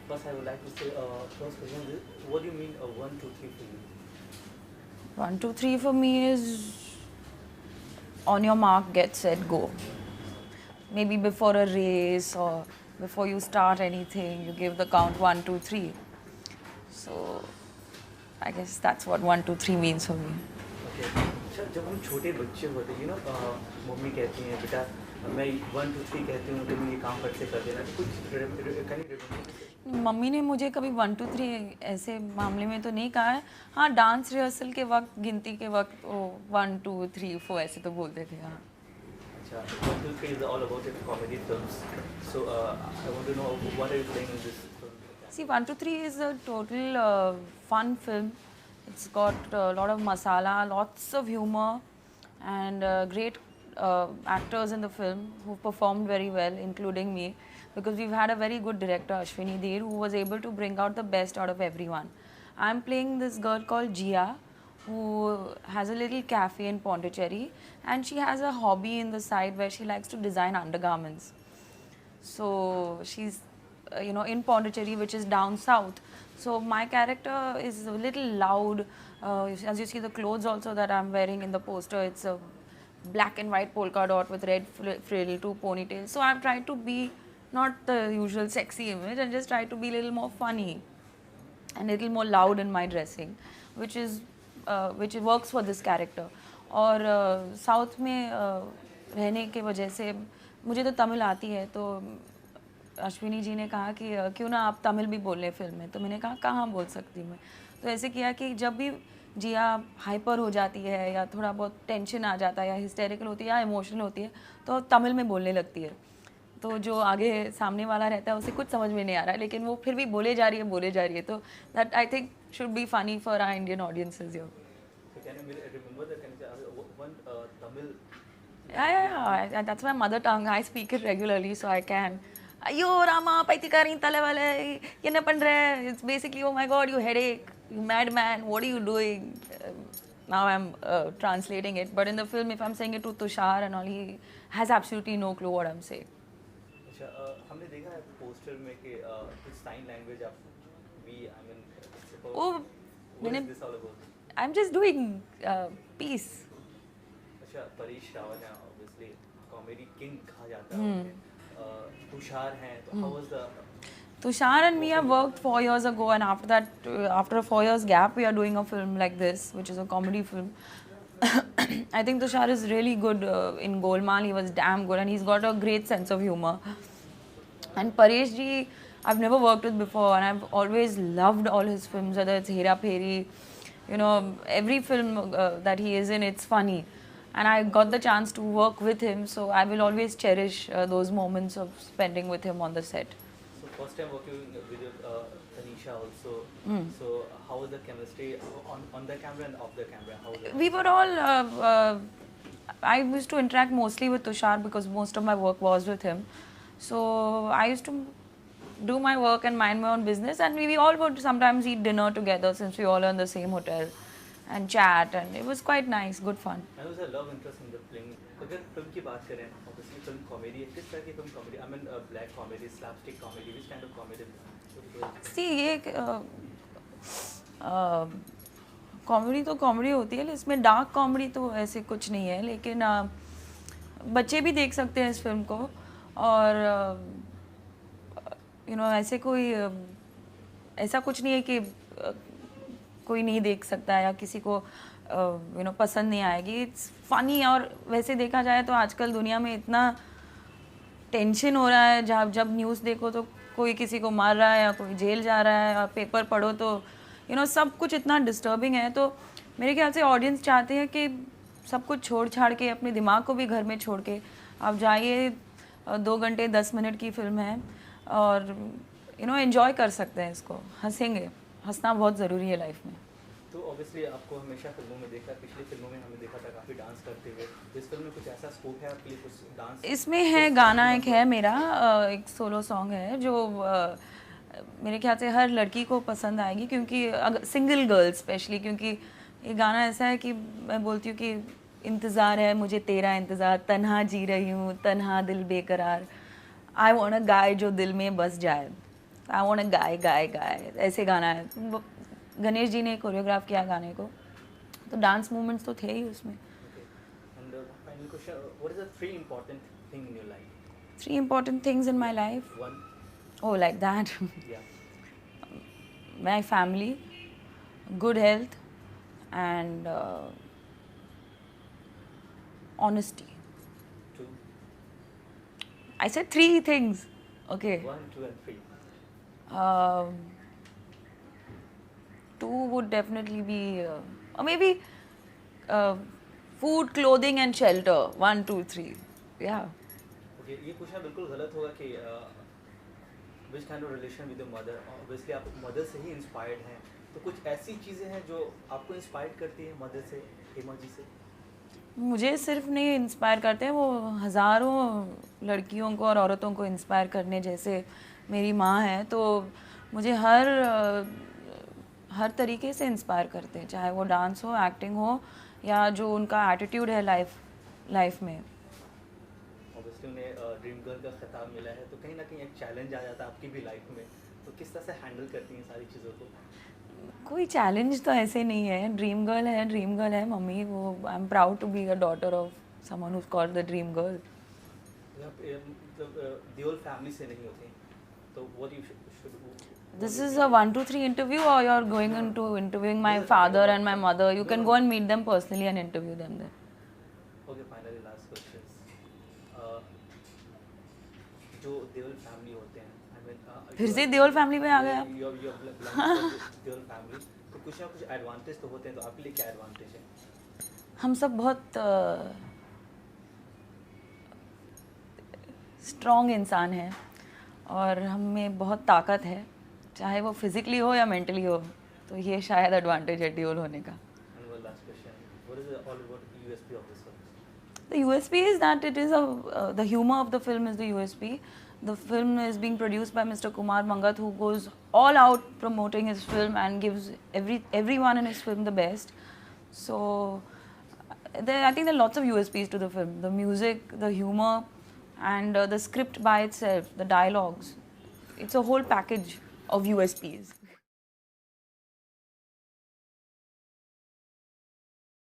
First, I would like to say, first question is, what do you mean 1, 2, 3 for you? 1, 2, 3 for me is on your mark, get set, go. Maybe before a race or before you start anything, you give the count 1, 2, 3. So I guess that's what 1, 2, 3 means for me. Okay अच्छा जब हम छोटे बच्चे होते हैं mummy कहती हैं बेटा मैं 1, 2, 3 कहती हूँ तुम ये काम फट से कर देना तो कुछ कहीं मम्मी ने मुझे कभी 1, 2, 3 ऐसे मामले में तो नहीं कहा है. हाँ, डांस रिहर्सल के वक्त, गिनती के वक्त वो 1, 2, 3, 4 ऐसे तो बोलते थे. हाँ. अच्छा 1, 2, 3 is all about the comedy films. So I want to know what are you playing in this film? See, 1, 2, 3 is a total fun film. It's got a lot of masala, lots of humor, and great actors in the film who performed very well, including me, because we've had a very good director, Ashwini Dher, who was able to bring out the best out of everyone. I'm playing this girl called Jia, who has a little cafe in Pondicherry, and she has a hobby in the side where she likes to design undergarments. So she's, in Pondicherry, which is down south. So my character is a little loud. As you see, the clothes also that I'm wearing in the poster, it's a black and white polka dot with red frill, 2 ponytails. So I'm trying to be not the usual sexy image and just try to be a little more funny and a little more loud in my dressing, which works for this character. और south में रहने के वजह से मुझे तो तमिल आती है, तो अश्विनी जी ने कहा कि क्यों ना आप तमिल भी बोल लें फिल्म में. तो मैंने कहा कहाँ बोल सकती हूँ मैं. तो ऐसे किया कि जब भी जिया हाइपर हो जाती है या थोड़ा बहुत टेंशन आ जाता है या हिस्टेरिकल होती है या इमोशनल होती है तो तमिल में बोलने लगती है. तो जो आगे सामने वाला रहता है उसे कुछ समझ में नहीं आ रहा है, लेकिन वो फिर भी बोले जा रही है. तो that I think should be funny for our Indian audiences here. So can you remember the kind of one Tamil? Yeah. That's my mother tongue. I speak it regularly, so I can. Ayyo Rama, paitikarin talevale, yenna pandre. It's basically, oh my God, you headache, you madman, what are you doing? Now I'm translating it, but in the film, if I'm saying it to Tushar and all, he has absolutely no clue what I'm saying. अच्छा हमने देखा है poster में कि कुछ sign language आप भी I mean Oh, what is this all about I'm just doing peace. अच्छा परेश रावल है ऑब्वियसली कॉमेडी किंग कहा जाता है तुषार हैं तो how was the Tushar and me have worked 4 years ago, and after that, after a 4 years gap, we are doing a film like this, which is a comedy film. I think Tushar is really good in Golmaal. He was damn good, and he's got a great sense of humor. And Paresh ji, I've never worked with before, and I've always loved all his films, whether it's Hera Pheri, every film that he is in, it's funny. And I got the chance to work with him, so I will always cherish those moments of spending with him on the set. So first time working with Tanisha also. So how was the chemistry on the camera and off the camera? How was it? We were all. I used to interact mostly with Tushar because most of my work was with him. So I used to do my work and mind my own business, and we all would sometimes eat dinner together since we all are in the same hotel and chat, and it was quite nice, good fun. And was a love interest in the film. अगर film की बात करें obviously film comedy है किस तरह की film comedy I mean black comedy slapstick comedy which kind of comedy See, ये comedy तो कॉमेडी होती है, इसमें डार्क कॉमेडी तो ऐसे कुछ नहीं है, लेकिन बच्चे भी देख सकते हैं इस फिल्म को. और ऐसे कोई ऐसा कुछ नहीं है कि कोई नहीं देख सकता है या किसी को पसंद नहीं आएगी. It's funny. और वैसे देखा जाए तो आजकल दुनिया में इतना टेंशन हो रहा है, जब न्यूज़ देखो तो कोई किसी को मार रहा है या कोई जेल जा रहा है, और पेपर पढ़ो तो सब कुछ इतना डिस्टर्बिंग है. तो मेरे ख्याल से ऑडियंस चाहते हैं कि सब कुछ छोड़ छाड़ के, अपने दिमाग को भी घर में छोड़ के आप जाइए. 2 घंटे 10 मिनट की फिल्म है और एंजॉय कर सकते हैं इसको. हंसेंगे. हंसना बहुत ज़रूरी है लाइफ में. तो ऑब्वियसली आपको हमेशा फिल्मों में देखा, पिछली फिल्मों में हमें देखा था काफ़ी डांस करते हुए. इस फिल्म में कुछ ऐसा स्कोप है आपके लिए कुछ डांस? इसमें है गाना एक है मेरा, एक सोलो सॉन्ग है जो मेरे ख्याल से हर लड़की को पसंद आएगी, क्योंकि सिंगल गर्ल स्पेशली, क्योंकि ये गाना ऐसा है कि मैं बोलती हूँ कि इंतज़ार है मुझे तेरा इंतज़ार, तन्हा जी रही हूँ तन्हा दिल बेकरार, आई वांट अ गाय जो दिल में बस जाए. आई वांट अ गाय ऐसे गाना है। गणेश जी ने कोरियोग्राफ किया गाने को, तो डांस मूवमेंट्स तो थे ही उसमें। Okay. And final question, what is the three important thing in your life? 3 important things in my life. One, Oh, like that. yeah. My family, good health, and honesty. Two, I said 3 things. Okay. 1, 2, and 3. Um, 2 would definitely be, or maybe uh, food, clothing, and shelter. 1, 2, 3. Yeah. Okay, ये पूछना बिल्कुल गलत होगा कि which kind of relation with your mother? Obviously आप mother से ही inspired हैं, तो कुछ ऐसी चीज़ें हैं जो आपको इंस्पायर करती हैं मदर से, हेमा जी से? मुझे सिर्फ नहीं इंस्पायर करते हैं, वो हज़ारों लड़कियों को और औरतों को इंस्पायर करने जैसे मेरी माँ है, तो मुझे हर तरीके से इंस्पायर करते हैं, चाहे वो डांस हो, एक्टिंग हो, या जो उनका एटीट्यूड है लाइफ में। ऑब्वियसली उन्हें ड्रीम गर्ल का खिताब मिला है, तो कहीं ना कहीं एक चैलेंज आ जाता है आपकी भी लाइफ में, तो किस तरह से हैंडल करती हैं सारी चीज़ों को? कोई चैलेंज तो ऐसे नहीं है, ड्रीम गर्ल है मम्मी, वो I am proud to be a daughter of someone who is called the dream girl. मतलब देओल फैमिली से नहीं होती, तो what you should This is a 1, 2, 3 interview, or you're going into interviewing my father and my mother? You can go and meet them personally and interview them there. Okay, finally last questions, जो Deol family होते हैं, I mean फिर से Deol family में आ गए आप? You Deol family, तो कुछ ना कुछ एडवांटेज तो होते हैं, तो आपके लिए क्या एडवांटेज है? हम सब बहुत स्ट्रॉन्ग इंसान हैं और हमें बहुत ताकत है, चाहे वो फिजिकली हो या मेंटली हो, तो ये शायद एडवांटेज है ड्यूल होने का। And one last question, what is all about the USP of this film? The USP is that it is the humor of the film is the USP. The film is being produced by Mr. Kumar Mangat, who goes all out promoting his film and gives everyone in his film the best. So I think there are lots of USPs to the film: the music, the humor, and the script by itself, the dialogues. It's a whole package of USPs.